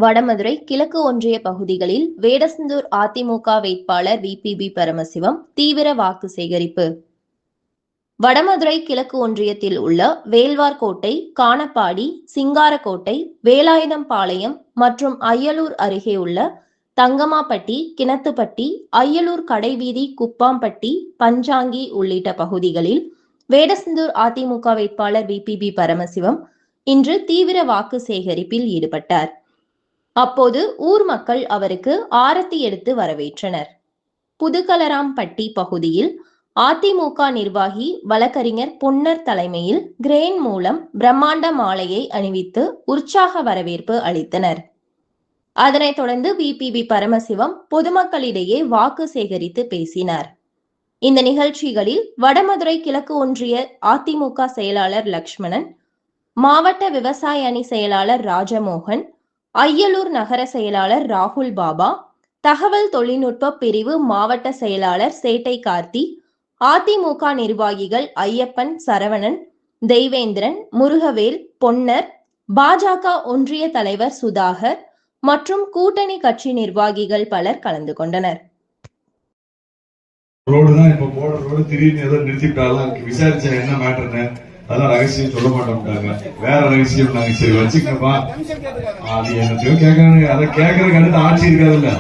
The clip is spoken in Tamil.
வடமதுரை கிழக்கு ஒன்றிய பகுதிகளில் வேடசந்தூர் அதிமுக வேட்பாளர் விபிபி பரமசிவம் தீவிர வாக்கு சேகரிப்பு. வடமதுரை கிழக்கு ஒன்றியத்தில் உள்ள வேல்வார்கோட்டை, கானப்பாடி, சிங்காரக்கோட்டை, வேலாயுதம்பாளையம் மற்றும் அய்யலூர் அருகே உள்ள தங்கமாப்பட்டி, கிணத்துப்பட்டி, அய்யலூர் கடைவீதி, குப்பாம்பட்டி, பஞ்சாங்கி உள்ளிட்ட பகுதிகளில் வேடசந்தூர் அதிமுக வேட்பாளர் விபிபி பரமசிவம் இன்று தீவிர வாக்கு சேகரிப்பில் ஈடுபட்டார். அப்போது ஊர் மக்கள் அவருக்கு ஆரத்தி எடுத்து வரவேற்றனர். புதுகலராம்பட்டி பகுதியில் அதிமுக நிர்வாகி வழக்கறிஞர் பொன்னர் தலைமையில் கிரேன் மூலம் பிரம்மாண்ட மாலையை அணிவித்து உற்சாக வரவேற்பு அளித்தனர். அதனைத் தொடர்ந்து விபிபி பரமசிவம் பொதுமக்களிடையே வாக்கு சேகரித்து பேசினார். இந்த நிகழ்ச்சிகளில் வடமதுரை கிழக்கு ஒன்றிய அதிமுக செயலாளர் லக்ஷ்மணன், மாவட்ட விவசாய அணி செயலாளர் ராஜமோகன், அய்யலூர் நகர செயலாளர் ராகுல் பாபா, தகவல் தொழில்நுட்ப பிரிவு மாவட்ட செயலாளர் சேட்டை கார்த்தி, அதிமுக நிர்வாகிகள் ஐயப்பன், சரவணன், தெய்வேந்திரன், முருகவேல், பொன்னர், பாஜக ஒன்றிய தலைவர் சுதாகர் மற்றும் கூட்டணி கட்சி நிர்வாகிகள் பலர் கலந்து கொண்டனர். அதெல்லாம் ரகசியம் சொல்ல மாட்டோம்ட்டாங்க. வேற ரகசியம் நாங்க சரி வச்சுக்கப்பா அது எனக்கு கேட்கறது, அதை கேட்கறதுக்கு அடுத்து ஆட்சி இருக்காதுல்ல.